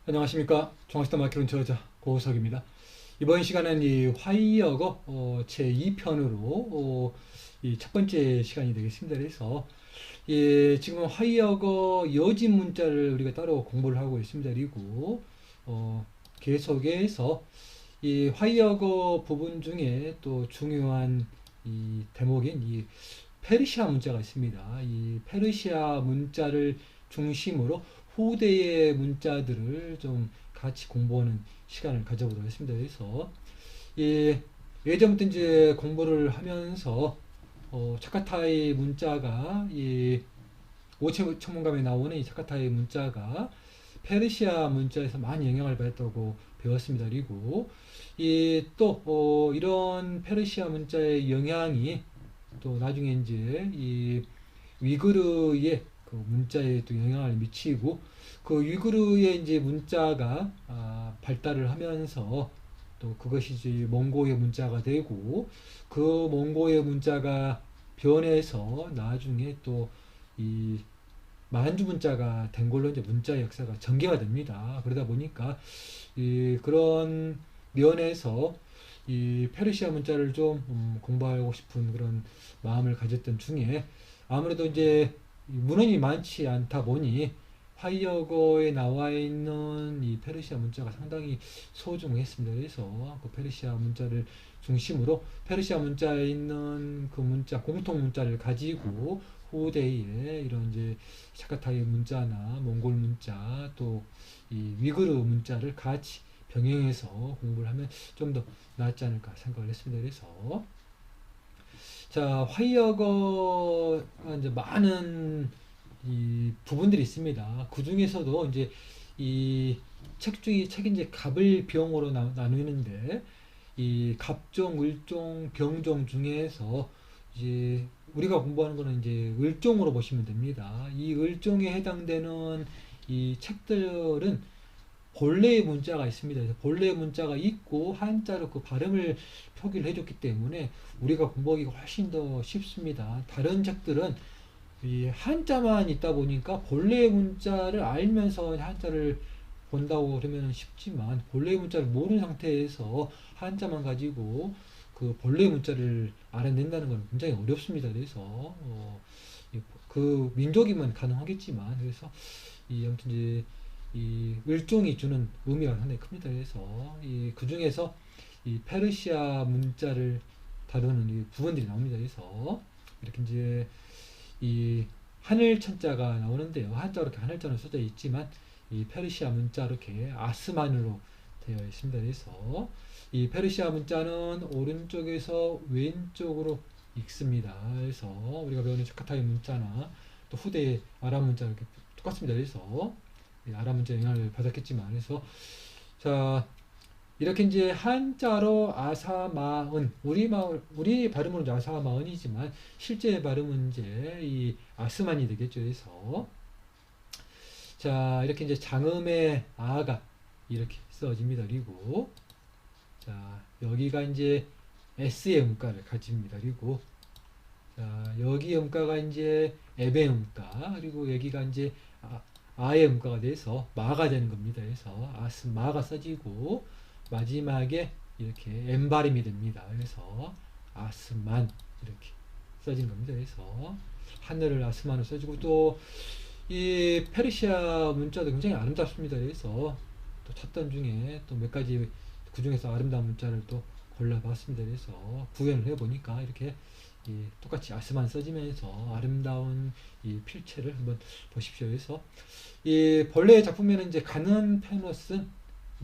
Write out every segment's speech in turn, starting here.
안녕하십니까. 중앙시대 마케팅 저자 고석입니다. 이번 시간은 이 화이어거 제2편으로 이 첫 번째 시간이 되겠습니다. 그래서 지금 화이어거 여진 문자를 우리가 따로 공부를 하고 있습니다. 그리고 계속해서 이 화이어거 부분 중에 또 중요한 이 대목인 이 페르시아 문자가 있습니다. 이 페르시아 문자를 중심으로 후대의 문자들을 좀 같이 공부하는 시간을 가져보도록 하겠습니다. 그래서 예, 예전부터 이제 공부를 하면서 차카타이 문자가 이 오체 천문감에 나오는 이 차카타이 문자가 페르시아 문자에서 많이 영향을 받았다고 배웠습니다. 그리고 이또 이런 페르시아 문자의 영향이 또 나중에 이제 이 위그르의 그 문자에 또 영향을 미치고 그 위그르의 이제 문자가 발달을 하면서 또 그것이 이제 몽고의 문자가 되고 그 몽고의 문자가 변해서 나중에 또 이 만주 문자가 된 걸로 이제 문자 역사가 전개가 됩니다. 그러다 보니까 이 그런 면에서 이 페르시아 문자를 좀 공부하고 싶은 그런 마음을 가졌던 중에 아무래도 이제 문헌이 많지 않다 보니 화이어거에 나와 있는 이 페르시아 문자가 상당히 소중했습니다. 그래서 그 페르시아 문자를 중심으로 페르시아 문자에 있는 그 문자 공통 문자를 가지고 후대에 이런 이제 차카타이 문자나 몽골 문자 또 이 위그르 문자를 같이 병행해서 공부를 하면 좀 더 낫지 않을까 생각을 했습니다. 그래서 자 화이어거가 이제 많은 이 부분들이 있습니다. 그 중에서도 이제 이 책 중에 책이 이제 갑을 병으로 나누는데 이 갑종, 을종, 병종 중에서 이제 우리가 공부하는 거는 이제 을종으로 보시면 됩니다. 이 을종에 해당되는 이 책들은 본래의 문자가 있습니다. 그래서 본래의 문자가 있고 한자로 그 발음을 표기를 해줬기 때문에 우리가 공부하기가 훨씬 더 쉽습니다. 다른 책들은 이 한자만 있다 보니까 본래의 문자를 알면서 한자를 본다고 그러면 쉽지만 본래의 문자를 모르는 상태에서 한자만 가지고 그 본래의 문자를 알아낸다는 건 굉장히 어렵습니다. 그래서 그 민족이면 가능하겠지만 그래서 아무튼 이제 이 을종이 주는 의미가 상당히 큽니다. 그래서 그 중에서 이 페르시아 문자를 다루는 이 부분들이 나옵니다. 그래서 이렇게 이제 이 하늘 천자가 나오는데요. 한자로 이렇게 하늘자로 써져 있지만 이 페르시아 문자 이렇게 아스만으로 되어 있습니다. 그래서 이 페르시아 문자는 오른쪽에서 왼쪽으로 읽습니다. 그래서 우리가 배우는 차카타이 문자나 또 후대의 아람 문자 이렇게 똑같습니다. 그래서 아람 문자 영향을 받았겠지만 그래서 자 이렇게 이제 한자로 아사마은 우리 발음으로는 아사마은이지만 실제 발음은 이제 이 아스만이 되겠죠. 그래서 자 이렇게 이제 장음의 아가 이렇게 써집니다. 그리고 자 여기가 이제 S의 음가를 가집니다. 그리고 자 여기 음가가 이제 M의 음가 그리고 여기가 이제 아의 음가가 돼서 마가 되는 겁니다. 그래서 아스마가 써지고 마지막에 이렇게 M 발음이 됩니다. 그래서 아스만 이렇게 써진 겁니다. 그래서 하늘을 아스만으로 써지고 또 이 페르시아 문자도 굉장히 아름답습니다. 그래서 또 찾던 중에 또 몇 가지 그 중에서 아름다운 문자를 또 골라봤습니다. 그래서 구현을 해보니까 이렇게 똑같이 아스만 써지면서 아름다운 이 필체를 한번 보십시오. 그래서 이 본래의 작품에는 이제 가는 페노스는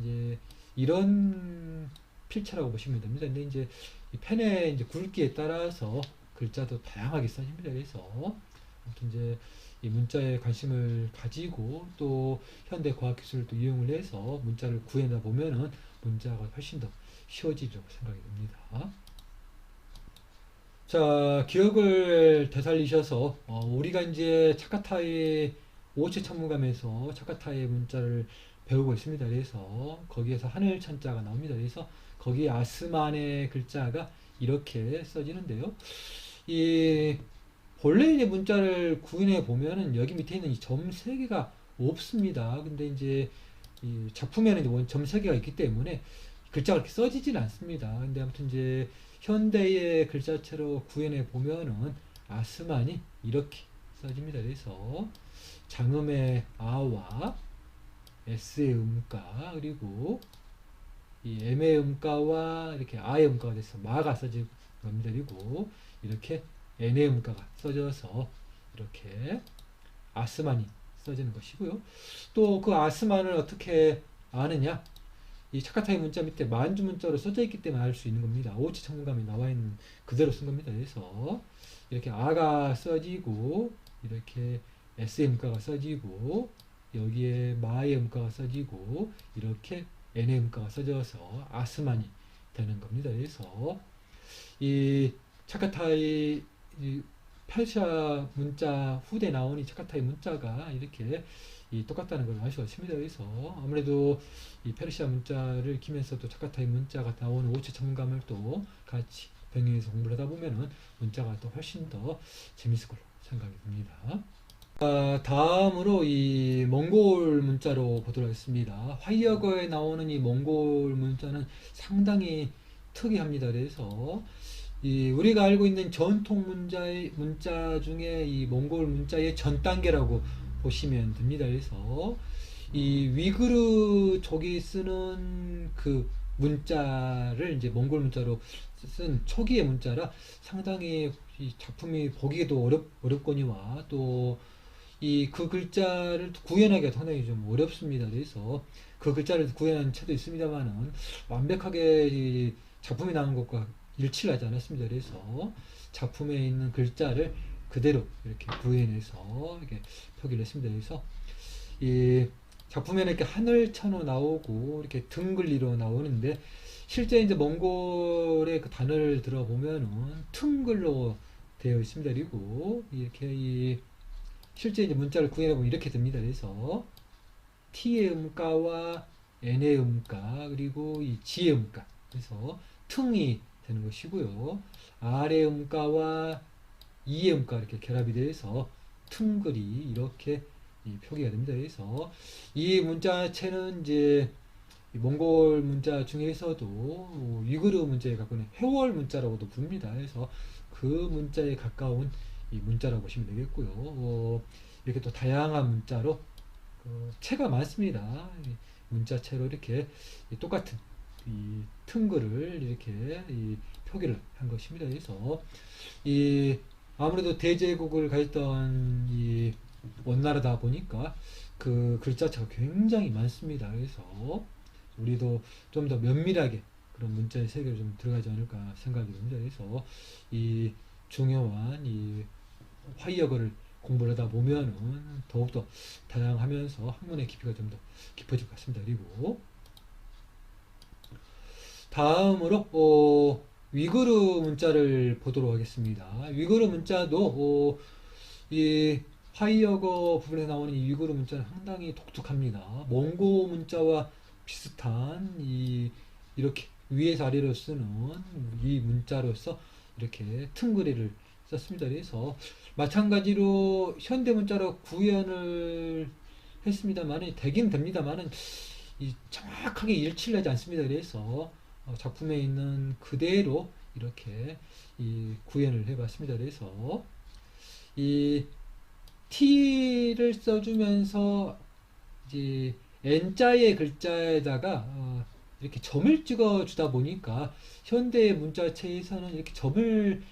이제 이런 필체라고 보시면 됩니다. 근데 이제 이 펜의 이제 굵기에 따라서 글자도 다양하게 써집니다. 그래서 아무튼 이제 이 문자에 관심을 가지고 또 현대 과학 기술을 또 이용을 해서 문자를 구해다 보면은 문자가 훨씬 더 쉬워지리라고 생각이 듭니다. 자, 기억을 되살리셔서 우리가 이제 차카타이 오체 천문감에서 차카타이 문자를 배우고 있습니다. 그래서 거기에서 하늘 천자가 나옵니다. 그래서 거기 아스만의 글자가 이렇게 써지는데요. 이 본래의 문자를 구인해 보면은 여기 밑에 있는 이 점 세 개가 없습니다. 근데 이제 이 작품에는 이제 원점 세 개가 있기 때문에 글자가 그렇게 써지진 않습니다. 근데 아무튼 이제 현대의 글자체로 구현해 보면은 아스만이 이렇게 써집니다. 그래서 장음의 아와 S의 음가 그리고 이 M의 음가와 이렇게 아의 음가가 돼서 마가 써진 겁니다. 그리고 이렇게 N의 음가가 써져서 이렇게 아스만이 써지는 것이고요. 또 그 아스만을 어떻게 아느냐? 이 차카타이 문자 밑에 만주 문자로 써져 있기 때문에 알 수 있는 겁니다. 오치 청문감에 나와 있는 그대로 쓴 겁니다. 그래서 이렇게 아가 써지고 이렇게 S의 음가가 써지고 여기에 마의 음가가 써지고 이렇게 N의 음가가 써져서 아스만이 되는 겁니다. 그래서 이 차카타이 이 페르시아 문자 후대 나온 이 차카타이 문자가 이렇게 이 똑같다는 걸 알 수가 있습니다. 그래서 아무래도 이 페르시아 문자를 익히면서도 차카타이 문자가 나오는 오체 전문감을 또 같이 병행해서 공부를 하다 보면은 문자가 또 훨씬 더 재밌을 걸로 생각이 듭니다. 다음으로 이 몽골 문자로 보도록 하겠습니다. 화이어거에 나오는 이 몽골 문자는 상당히 특이합니다. 그래서 이 우리가 알고 있는 전통 문자 중에 이 몽골 문자의 전 단계라고 보시면 됩니다. 그래서 이 위구르족이 쓰는 그 문자를 이제 몽골 문자로 쓴 초기의 문자라 상당히 이 작품이 보기에도 어렵거니와 또 이 그 글자를 구현하기가 상당히 좀 어렵습니다. 그래서 그 글자를 구현한 책도 있습니다만은 완벽하게 이 작품이 나온 것과 일치를 하지 않았습니다. 그래서 작품에 있는 글자를 그대로 이렇게 구현해서 이렇게 표기를 했습니다. 그래서 이 작품에는 이렇게 하늘천으로 나오고 이렇게 등글리로 나오는데 실제 이제 몽골의 그 단어를 들어보면은 퉁글로 되어 있습니다. 그리고 이렇게 이 실제 이제 문자를 구현해 보면 이렇게 됩니다. 그래서 T의 음가와 N의 음가 그리고 이 G의 음가 그래서 퉁이 되는 것이고요. R의 음가와 E의 음가 이렇게 결합이 돼서 퉁글이 이렇게 표기가 됩니다. 그래서 이 문자체는 이제 몽골 문자 중에서도 위구르 문자에 갖고 있는 회월 문자라고도 부릅니다. 그래서 그 문자에 가까운 이 문자라고 보시면 되겠고요. 이렇게 또 다양한 문자로 체가 많습니다. 문자체로 이렇게 똑같은 이 퉁글을 이렇게 표기를 한 것입니다. 그래서 이 아무래도 대제국을 가졌던 이 원나라다 보니까 그 글자체가 굉장히 많습니다. 그래서 우리도 좀 더 면밀하게 그런 문자의 세계를 좀 들어가지 않을까 생각이 듭니다. 그래서 이 중요한 이 화이어거를 공부를 하다 보면은 더욱더 다양하면서 학문의 깊이가 좀 더 깊어질 것 같습니다. 그리고 다음으로 위구르 문자를 보도록 하겠습니다. 위구르 문자도 이 화이어거 부분에 나오는 이 위구르 문자는 상당히 독특합니다. 몽고 문자와 비슷한 이렇게 위에서 아래로 쓰는 이 문자로서 이렇게 퉁그리를 썼습니다. 그래서 마찬가지로 현대 문자로 구현을 했습니다만은 되긴 됩니다만은 이 정확하게 일치를 하지 않습니다. 그래서 작품에 있는 그대로 이렇게 이 구현을 해봤습니다. 그래서 이 T를 써주면서 이제 N자의 글자에다가 이렇게 점을 찍어 주다 보니까 현대 문자체에서는 이렇게 점을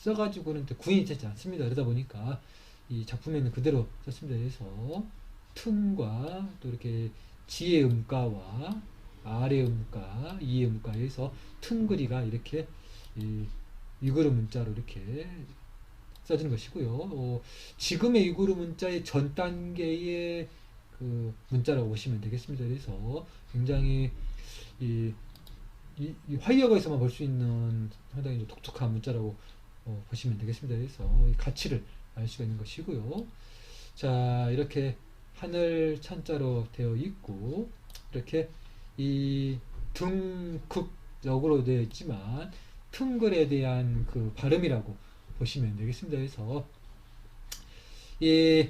써가지고는 구현이 되지 않습니다. 그러다 보니까 이 작품에는 그대로 썼습니다. 그래서 퉁과 또 이렇게 지의 음가와 R의 음가, E의 음가에서 퉁그리가 이렇게 이 위구르 문자로 이렇게 써진 것이고요. 지금의 위구르 문자의 전 단계의 그 문자라고 보시면 되겠습니다. 그래서 굉장히 이 화이어거에서만 볼 수 있는 상당히 독특한 문자라고 보시면 되겠습니다. 그래서 이 가치를 알 수가 있는 것이고요. 자, 이렇게 하늘 찬자로 되어 있고 이렇게 이 등극적으로 되어 있지만 퉁글에 대한 그 발음이라고 보시면 되겠습니다. 그래서 이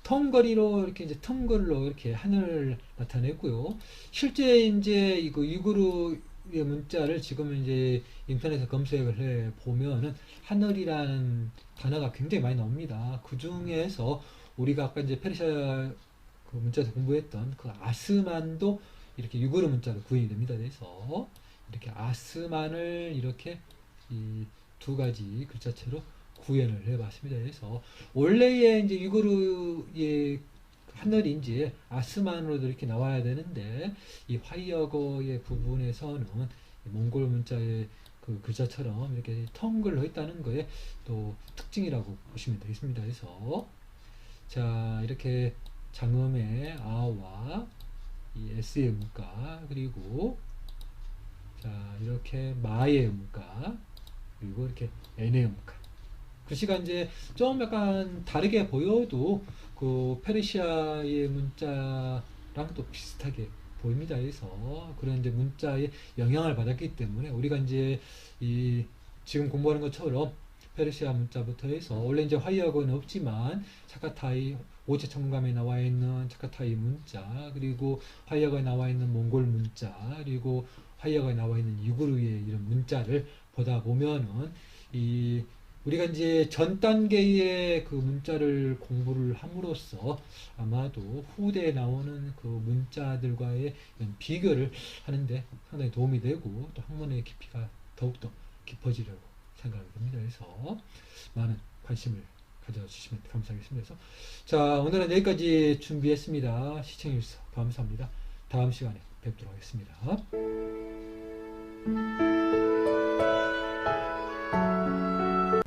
텅거리로 이렇게 이제 텅글로 이렇게 하늘을 나타냈고요. 실제 이제 이거 유구르의 문자를 지금 이제 인터넷에 검색을 해 보면은 하늘이라는 단어가 굉장히 많이 나옵니다. 그 중에서 우리가 아까 이제 페르시아 그 문자에서 공부했던 그 아스만도 이렇게 유구르 문자로 구현이 됩니다. 그래서 이렇게 아스만을 이렇게 이 두 가지 글자체로 구현을 해봤습니다. 그래서 원래의 이제 유구르의 하늘인지 아스만으로도 이렇게 나와야 되는데 이 화이어거의 부분에서는 몽골 문자의 그 글자처럼 이렇게 텅글로 있다는 거에 또 특징이라고 보시면 되겠습니다. 그래서 자 이렇게 장음의 아와 이 S의 문가 그리고 자 이렇게 마의 문가 그리고 이렇게 N의 문가 글씨가 이제 좀 약간 다르게 보여도 그 페르시아의 문자랑 또 비슷하게 보입니다. 그래서 그런 이제 문자에 영향을 받았기 때문에 우리가 이제 이 지금 공부하는 것처럼 페르시아 문자부터 해서 원래 이제 화이어고는 없지만 차카타이 오체 청감에 나와 있는 차카타이 문자 그리고 화이어고에 나와 있는 몽골 문자 그리고 화이어고에 나와 있는 유구르의 이런 문자를 보다 보면은 이 우리가 이제 전 단계의 그 문자를 공부를 함으로써 아마도 후대에 나오는 그 문자들과의 이런 비교를 하는데 상당히 도움이 되고 또 학문의 깊이가 더욱더 깊어지려고 생각이 듭니다. 그래서 많은 관심을 가져주시면 감사하겠습니다. 그래서 자 오늘은 여기까지 준비했습니다. 시청해주셔서 감사합니다. 다음 시간에 뵙도록 하겠습니다.